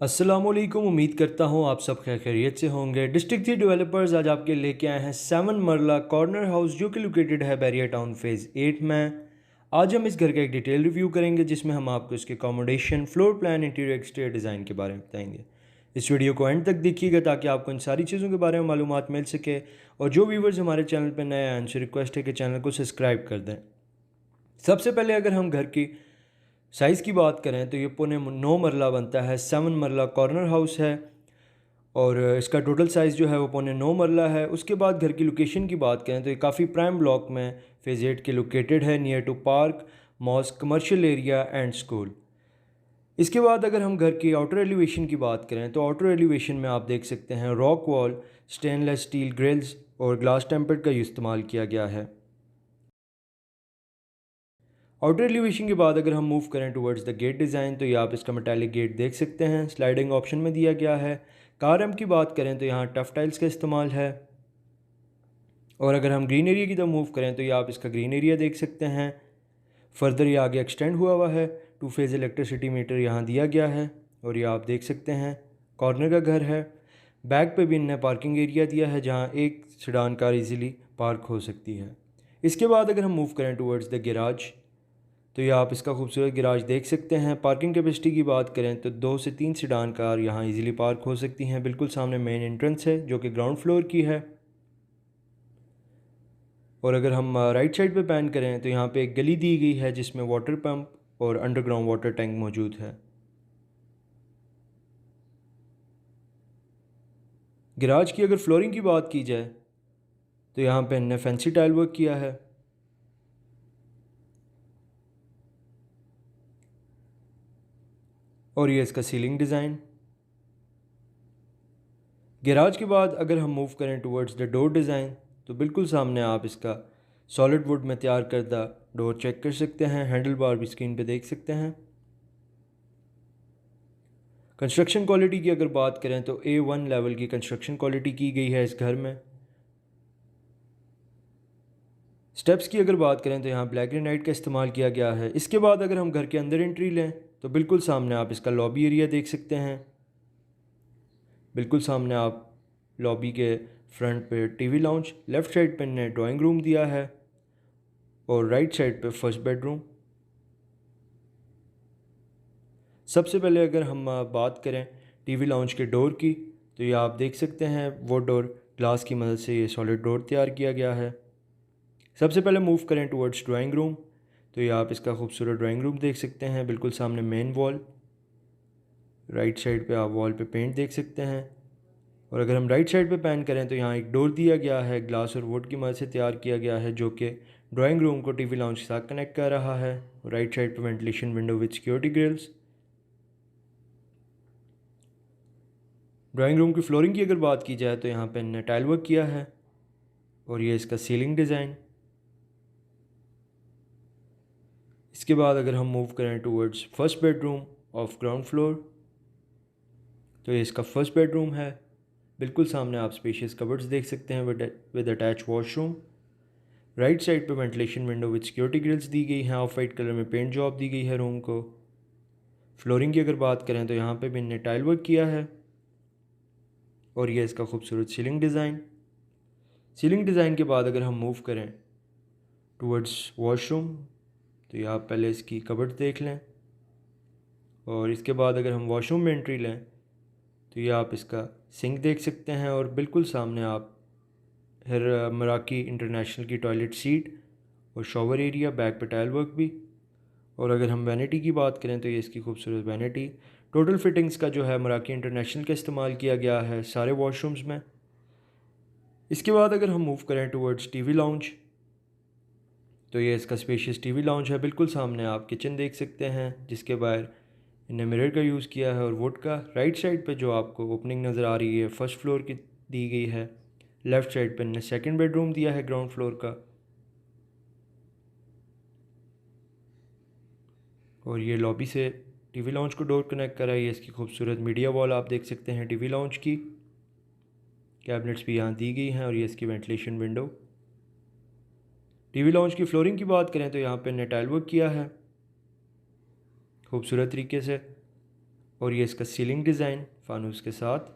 अस्सलामुअलैकुम। उम्मीद करता हूँ आप सब खैरियत से होंगे। डिस्ट्रिक्ट 3 डेवलपर्स आज आपके लेके आए हैं 7 मरला कॉर्नर हाउस जो कि लोकेटेड है बैरिया टाउन फेज़ 8 में। आज हम इस घर का एक डिटेल रिव्यू करेंगे जिसमें हम आपको इसके accommodation, floor plan, interior exterior design के बारे में बताएंगे। इस वीडियो को एंड तक देखिएगा ताकि आपको इन सारी चीज़ों के बारे में मालूमात मिल सके। और जो व्यूवर्स हमारे चैनल पर नए आए उनसे रिक्वेस्ट है कि चैनल को सब्सक्राइब कर दें। सबसे पहले अगर हम घर की साइज़ की बात करें तो ये पौने 9 मरला बनता है, 7 मरला कॉर्नर हाउस है और इसका टोटल साइज़ जो है वो पौने 9 मरला है। उसके बाद घर की लोकेशन की बात करें तो ये काफ़ी प्राइम ब्लॉक में फेज़ 8 के लोकेटेड है, near to park, mosque, commercial area and school. इसके बाद अगर हम घर की आउटर एलिवेशन की बात करें तो आउटर एलिवेशन में आप देख सकते हैं rock wall, stainless steel grills और ग्लास टेम्पर्ड का इस्तेमाल किया गया है। आउटर एलिवेशन के बाद अगर हम मूव करें टुवर्ड्स द गेट डिज़ाइन तो ये आप इसका मेटालिक गेट देख सकते हैं, स्लाइडिंग ऑप्शन में दिया गया है। कार रैम्प की बात करें तो यहाँ टफ टाइल्स का इस्तेमाल है। और अगर हम ग्रीन एरिया की तरफ मूव करें तो ये आप इसका ग्रीन एरिया देख सकते हैं। फर्दर ये आगे एक्सटेंड हुआ है, 2 फेज़ इलेक्ट्रिसिटी मीटर यहाँ दिया गया है और ये आप देख सकते हैं कॉर्नर का घर है। बैक पे भी इन्हें पार्किंग एरिया दिया है जहाँ एक सेडान कार इजीली पार्क हो सकती है। इसके बाद अगर हम मूव करें टुवर्ड्स द गैराज तो ये आप इसका खूबसूरत गैराज देख सकते हैं। पार्किंग कैपेसिटी की बात करें तो 2 से 3 सेडान कार यहाँ इजीली पार्क हो सकती हैं। बिल्कुल सामने मेन एंट्रेंस है जो कि ग्राउंड फ्लोर की है। और अगर हम राइट साइड पे पैन करें तो यहाँ पे एक गली दी गई है जिसमें वाटर पंप और अंडरग्राउंड वाटर टैंक मौजूद है। गैराज की अगर फ्लोरिंग की बात की जाए तो यहाँ पे इन्होंने फैंसी टाइल वर्क किया है। और ये इसका सीलिंग डिज़ाइन। गैराज के बाद अगर हम मूव करें टुवर्ड्स द डोर डिज़ाइन तो बिल्कुल सामने आप इसका सॉलिड वुड में तैयार करदा डोर चेक कर सकते हैं। हैंडल बार भी स्क्रीन पे देख सकते हैं। कंस्ट्रक्शन क्वालिटी की अगर बात करें तो A1 लेवल की कंस्ट्रक्शन क्वालिटी की गई है इस घर में। स्टेप्स की अगर बात करें तो यहाँ ब्लैक ग्रेनाइट का इस्तेमाल किया गया है। इसके बाद अगर हम घर के अंदर एंट्री लें तो बिल्कुल सामने आप इसका लॉबी एरिया देख सकते हैं। बिल्कुल सामने आप लॉबी के फ्रंट पे टीवी लाउंज, लेफ़्ट साइड पे ने ड्राइंग रूम दिया है और राइट साइड पे फर्स्ट बेडरूम। सबसे पहले अगर हम बात करें टीवी लाउंज के डोर की तो ये आप देख सकते हैं वो डोर ग्लास की मदद से ये सॉलिड डोर तैयार किया गया है। सबसे पहले मूव करें टुवर्ड्स ड्राइंग रूम तो ये आप इसका खूबसूरत ड्राइंग रूम देख सकते हैं। बिल्कुल सामने मेन वॉल, राइट साइड पे आप वॉल पे पेंट देख सकते हैं। और अगर हम राइट साइड पे पैन करें तो यहाँ एक डोर दिया गया है, ग्लास और वुड की मदद से तैयार किया गया है जो कि ड्राइंग रूम को टीवी लाउंज के साथ कनेक्ट कर रहा है। राइट साइड पे ventilation window with security grills. Drawing room की फ्लोरिंग की अगर बात की जाए तो यहाँ पे इन्होंने टाइल वर्क किया है और ये इसका सीलिंग डिज़ाइन। इसके बाद अगर हम मूव करें towards first bedroom of ground floor तो ये इसका फर्स्ट बेडरूम है। बिल्कुल सामने आप स्पेशियस कबर्ड्स देख सकते हैं with attach washroom. Right side पे ventilation window with security grills दी गई हैं। ऑफ वाइट कलर में पेंट जॉब दी गई है रूम को। फ्लोरिंग की अगर बात करें तो यहाँ पे भी इन्हें टाइल वर्क किया है और ये इसका खूबसूरत सीलिंग डिज़ाइन। सीलिंग डिज़ाइन के बाद अगर हम मूव करें टूवर्ड्स वॉशरूम तो ये आप पहले इसकी कबर्ड देख लें और इसके बाद अगर हम वॉशरूम में एंट्री लें तो ये आप इसका सिंक देख सकते हैं और बिल्कुल सामने आप मराकी इंटरनेशनल की टॉयलेट सीट और शॉवर एरिया, बैक पे टाइल वर्क भी। और अगर हम वैनिटी की बात करें तो ये इसकी खूबसूरत वैनिटी। टोटल फिटिंग्स का जो है मराकी इंटरनेशनल का इस्तेमाल किया गया है सारे वॉशरूम्स में। इसके बाद अगर हम मूव करें टुवर्ड्स टीवी लाउंज तो ये इसका स्पेशियस टीवी लाउंज है। बिल्कुल सामने आप किचन देख सकते हैं जिसके बाहर इन्हें मिरर का यूज़ किया है और वुड का। राइट साइड पे जो आपको ओपनिंग नज़र आ रही है फर्स्ट फ्लोर की दी गई है। लेफ़्ट साइड पे इन्हें सेकंड बेडरूम दिया है ग्राउंड फ्लोर का। और ये लॉबी से टीवी लाउंज को डोर कनेक्ट करा है। ये इसकी खूबसूरत मीडिया वॉल आप देख सकते हैं टीवी लाउंज की। कैबिनेट्स भी यहाँ दी गई हैं और ये इसकी वेंटिलेशन विंडो। टीवी लाउंज की फ्लोरिंग की बात करें तो यहाँ पे इन्हें टाइल वर्क किया है खूबसूरत तरीके से। और ये इसका सीलिंग डिज़ाइन फानूस के साथ।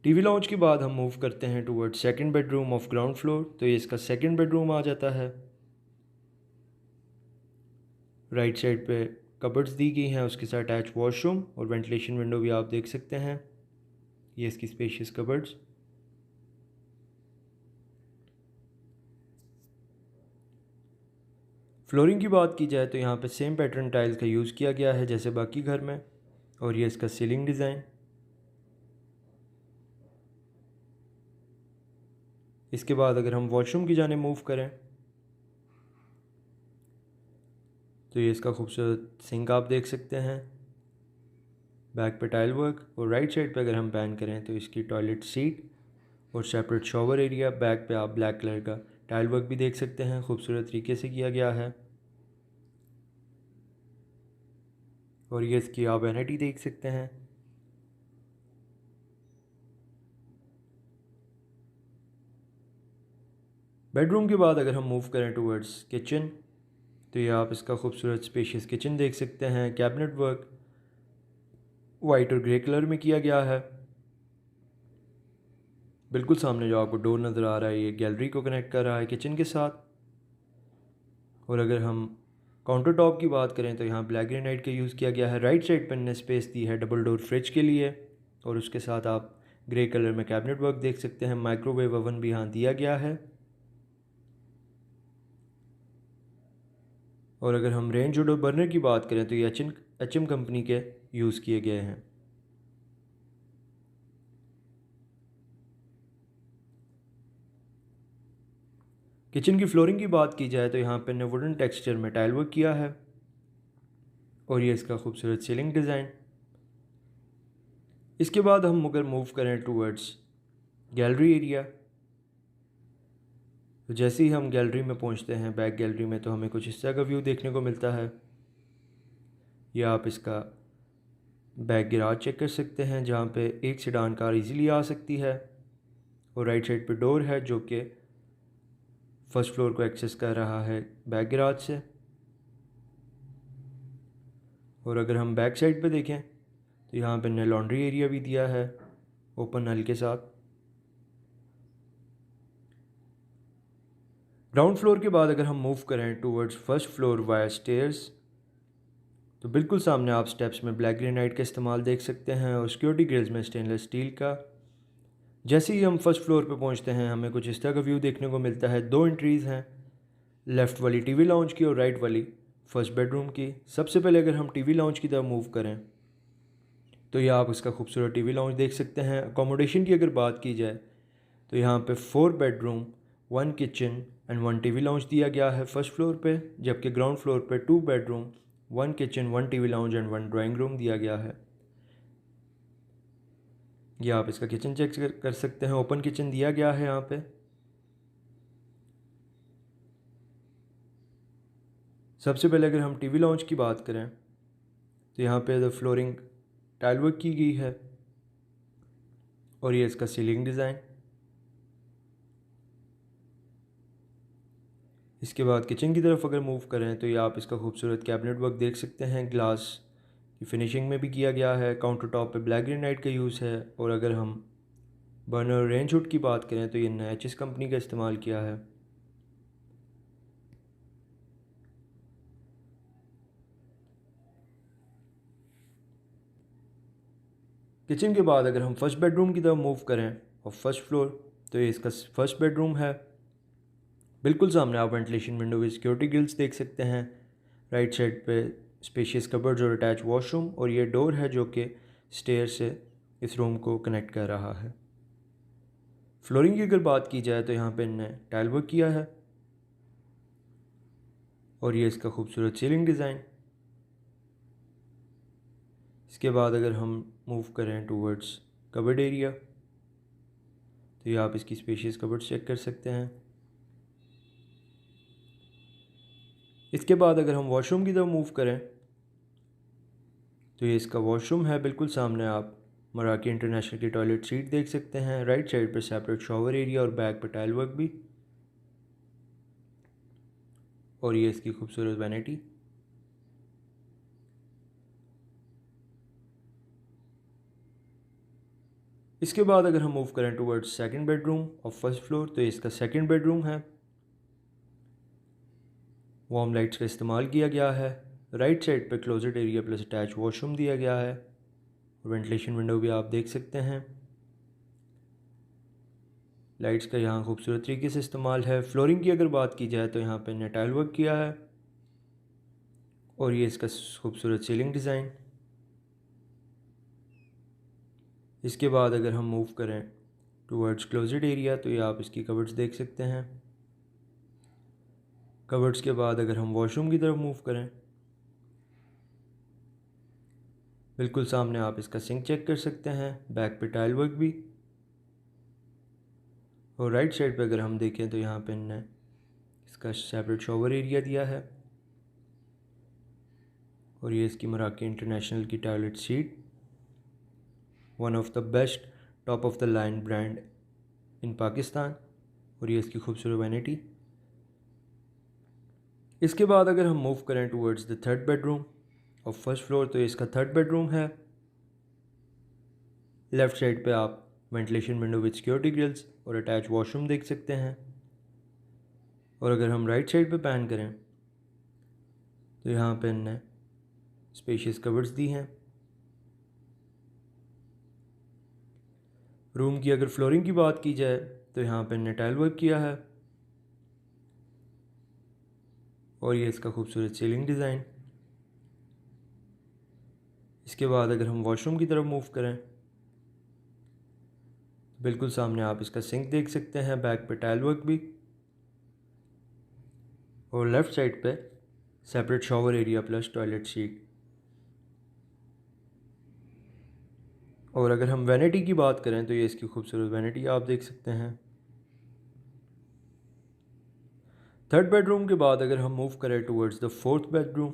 टीवी लाउंज के बाद हम मूव करते हैं toward second bedroom of ground floor. तो ये इसका सेकंड बेडरूम आ जाता है। राइट साइड पे कबर्ड्स दी गई हैं, उसके साथ अटैच वॉशरूम और वेंटिलेशन विंडो भी आप देख सकते हैं। ये इसकी स्पेशियस कबर्ड्स। फ्लोरिंग की बात की जाए तो यहाँ पे सेम पैटर्न टाइल्स का यूज़ किया गया है जैसे बाकी घर में। और ये इसका सीलिंग डिज़ाइन। इसके बाद अगर हम वॉशरूम की जाने मूव करें तो ये इसका खूबसूरत सिंक आप देख सकते हैं, बैक पे टाइल वर्क। और राइट साइड पे अगर हम पैन करें तो इसकी टॉयलेट सीट और सेपरेट शॉवर एरिया। बैक पे आप ब्लैक कलर का टाइल वर्क भी देख सकते हैं, खूबसूरत तरीके से किया गया है। और ये इसकी आप वैनिटी देख सकते हैं। बेडरूम के बाद अगर हम मूव करें टूवर्ड्स किचन तो ये आप इसका खूबसूरत स्पेशियस किचन देख सकते हैं। कैबिनेट वर्क वाइट और ग्रे कलर में किया गया है। बिल्कुल सामने जो आपको डोर नज़र आ रहा है ये गैलरी को कनेक्ट कर रहा है किचन के साथ। और अगर हम काउंटर टॉप की बात करें तो यहाँ ब्लैक ग्रेनाइट का यूज़ किया गया है। राइट साइड पर इन्हें स्पेस दी है डबल डोर फ्रिज के लिए। और उसके साथ आप ग्रे कलर में कैबिनेट वर्क देख सकते हैं। माइक्रोवेव ओवन भी यहाँ दिया गया है। और अगर हम रेंज और बर्नर की बात करें तो ये एच एम कंपनी के यूज़ किए गए हैं। किचन की फ्लोरिंग की बात की जाए तो यहाँ पे ने वुडन टेक्सचर में टाइल वर्क किया है। और ये इसका खूबसूरत सीलिंग डिज़ाइन। इसके बाद हम अगर मूव करें टूवर्ड्स गैलरी एरिया तो जैसे ही हम गैलरी में पहुँचते हैं बैक गैलरी में तो हमें कुछ इस तरह का व्यू देखने को मिलता है। ये आप इसका बैक गिराज चेक कर सकते हैं जहाँ पे एक सेडान कार इजीली आ सकती है। और राइट साइड पे डोर है जो कि फर्स्ट फ्लोर को एक्सेस कर रहा है बैक गिराज से। और अगर हम बैक साइड पे देखें तो यहाँ पे ने लॉन्ड्री एरिया भी दिया है ओपन नल के साथ। ग्राउंड फ्लोर के बाद अगर हम मूव करें towards first floor via stairs तो बिल्कुल सामने आप स्टेप्स में ब्लैक ग्रेनाइट का इस्तेमाल देख सकते हैं और सिक्योरिटी ग्रिल्स में स्टेनलेस स्टील का। जैसे ही हम फर्स्ट फ्लोर पे पहुंचते हैं हमें कुछ इस तरह का व्यू देखने को मिलता है। दो एंट्रीज़ हैं, लेफ़्ट वाली टीवी लाउंज की और राइट वाली फर्स्ट बेडरूम की। सबसे पहले अगर हम टीवी लाउंज की तरफ मूव करें तो ये आप इसका खूबसूरत टीवी लाउंज देख सकते हैं। अकोमोडेशन की अगर बात की जाए तो यहाँ पे 4 bedroom 1 kitchen and 1 TV lounge दिया गया है फर्स्ट फ्लोर पे। जबकि ग्राउंड फ्लोर पे 2 bedroom 1 kitchen 1 TV lounge and 1 drawing room दिया गया है। ये आप इसका किचन चेक कर सकते हैं, ओपन किचन दिया गया है यहाँ पे। सबसे पहले अगर हम टीवी लाउंज की बात करें तो यहाँ पे फ्लोरिंग टाइल वर्क की गई है। और ये इसका सीलिंग डिज़ाइन। इसके बाद किचन की तरफ अगर मूव करें तो ये आप इसका खूबसूरत कैबिनेट वर्क देख सकते हैं, ग्लास की फिनिशिंग में भी किया गया है। काउंटर टॉप पे ब्लैक ग्रेनाइट का यूज़ है। और अगर हम बर्नर रेंज हुड की बात करें तो ये एच एस कंपनी का इस्तेमाल किया है। किचन के बाद अगर हम फर्स्ट बेडरूम की तरफ मूव करें और फर्स्ट फ्लोर तो ये इसका फर्स्ट बेडरूम है। बिल्कुल सामने आप वेंटिलेशन विंडो में सिक्योरिटी ग्रिल्स देख सकते हैं। राइट साइड पे स्पेशियस कबर्ड्स और अटैच वॉशरूम। और ये डोर है जो कि स्टेयर से इस रूम को कनेक्ट कर रहा है। फ्लोरिंग की अगर बात की जाए तो यहाँ पे इन्होंने टाइल वर्क किया है। और ये इसका खूबसूरत सीलिंग डिज़ाइन। इसके बाद अगर हम मूव करें टूवर्ड्स कबर्ड एरिया तो ये आप इसकी स्पेशियस कबर्ड्स चेक कर सकते हैं। इसके बाद अगर हम वॉशरूम की तरफ मूव करें तो ये इसका वॉशरूम है। बिल्कुल सामने आप मराठी इंटरनेशनल की टॉयलेट सीट देख सकते हैं। राइट साइड पर सेपरेट शॉवर एरिया और बैक पर टाइल वर्क भी। और ये इसकी खूबसूरत वैनिटी। इसके बाद अगर हम मूव करें towards second bedroom of first floor, तो ये इसका सेकंड बेडरूम है। वार्म लाइट्स का इस्तेमाल किया गया है। राइट साइड पे closet area plus attach washroom दिया गया है। वेंटिलेशन विंडो भी आप देख सकते हैं। लाइट्स का यहाँ खूबसूरत तरीके से इस्तेमाल है। फ्लोरिंग की अगर बात की जाए तो यहाँ पे ने टाइल वर्क किया है और ये इसका खूबसूरत सीलिंग डिज़ाइन। इसके बाद अगर हम मूव करें टूवर्ड्स क्लोजेट एरिया, तो ये आप इसकी कबर्ड्स देख सकते हैं। कबर्ड्स के बाद अगर हम वॉशरूम की तरफ मूव करें, बिल्कुल सामने आप इसका सिंक चेक कर सकते हैं। बैक पे टाइल वर्क भी। और राइट साइड पे अगर हम देखें तो यहाँ पे इन्होंने इसका सेपरेट शॉवर एरिया दिया है और ये इसकी मराकी इंटरनेशनल की toilet seat, one of the best top of the line brand इन पाकिस्तान। और ये इसकी खूबसूरत वैनिटी। इसके बाद अगर हम मूव करें towards the third bedroom of first floor, तो ये इसका थर्ड बेडरूम है। लेफ़्ट साइड पे आप ventilation window with security grills और अटैच वॉशरूम देख सकते हैं। और अगर हम राइट साइड पे पैन करें तो यहाँ पे इन्होंने स्पेशियस कबर्ड्स दी हैं। रूम की अगर फ्लोरिंग की बात की जाए तो यहाँ पे इन्होंने टाइल वर्क किया है और ये इसका खूबसूरत सीलिंग डिज़ाइन। इसके बाद अगर हम वॉशरूम की तरफ मूव करें, बिल्कुल सामने आप इसका सिंक देख सकते हैं। बैक पे टाइल वर्क भी और लेफ़्ट साइड पे separate shower area plus toilet seat. और अगर हम वैनिटी की बात करें तो ये इसकी खूबसूरत वैनिटी आप देख सकते हैं। थर्ड बेडरूम के बाद अगर हम मूव करें towards the fourth bedroom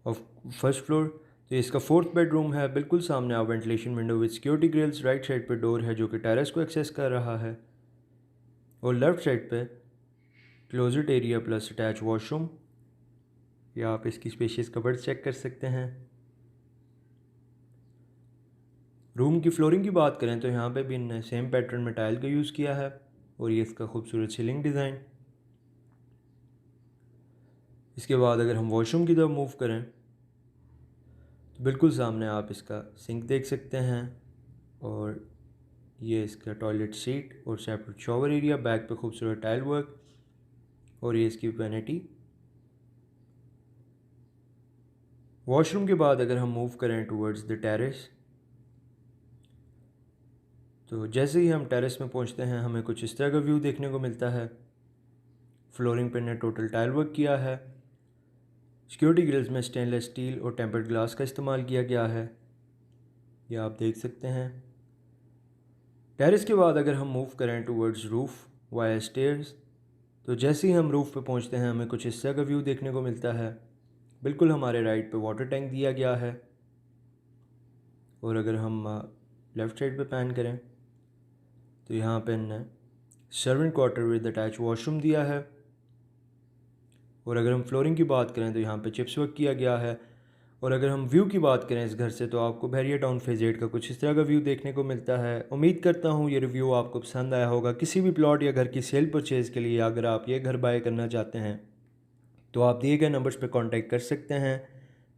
of first floor, तो इसका फोर्थ बेडरूम है। बिल्कुल सामने आप ventilation window with security grills, right side पे डोर है जो कि टेरेस को एक्सेस कर रहा है और लेफ़्ट साइड पे closet area plus attach washroom. या आप इसकी स्पेशियस कबर्ड चेक कर सकते हैं। रूम की फ्लोरिंग की बात करें तो यहाँ पे भी इन्होंने सेम पैटर्न में टाइल का यूज़ किया है और ये इसका खूबसूरत सीलिंग डिज़ाइन। इसके बाद अगर हम वॉशरूम की तरफ मूव करें तो बिल्कुल सामने आप इसका सिंक देख सकते हैं और ये इसका टॉयलेट सीट और सेपरेट शॉवर एरिया। बैक पे खूबसूरत टाइल वर्क और ये इसकी वैनिटी। वॉशरूम के बाद अगर हम मूव करें टुवर्ड्स द टेरेस, तो जैसे ही हम टेरेस में पहुंचते हैं हमें कुछ इस तरह का व्यू देखने को मिलता है। फ्लोरिंग पे ने टोटल टाइल वर्क किया है। सिक्योरिटी ग्रिल्स में स्टेनलेस स्टील और टेम्पर्ड ग्लास का इस्तेमाल किया गया है, ये आप देख सकते हैं। टेरेस के बाद अगर हम मूव करें टुवर्ड्स रूफ़ वाया स्टेयर्स, तो जैसे ही हम रूफ़ पे पहुंचते हैं हमें कुछ इस तरह का व्यू देखने को मिलता है। बिल्कुल हमारे राइट पे वाटर टैंक दिया गया है और अगर हम लेफ़्ट साइड पे पैन करें तो यहाँ पे इन्होंने servant quarter with attach washroom दिया है। और अगर हम फ्लोरिंग की बात करें तो यहाँ पे चिप्स वर्क किया गया है। और अगर हम व्यू की बात करें इस घर से, तो आपको बहरिया टाउन फेज़ 8 का कुछ इस तरह का व्यू देखने को मिलता है। उम्मीद करता हूँ ये रिव्यू आपको पसंद आया होगा। किसी भी प्लॉट या घर की सेल परचेज़ के लिए अगर आप ये घर बाय करना चाहते हैं तो आप दिए गए नंबर्स पर कॉन्टैक्ट कर सकते हैं।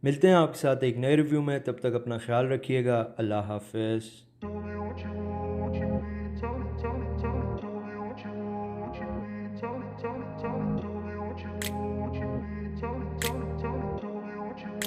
मिलते हैं आपके साथ एक नए रिव्यू में, तब तक अपना ख्याल रखिएगा। अल्लाह हाफ़िज़।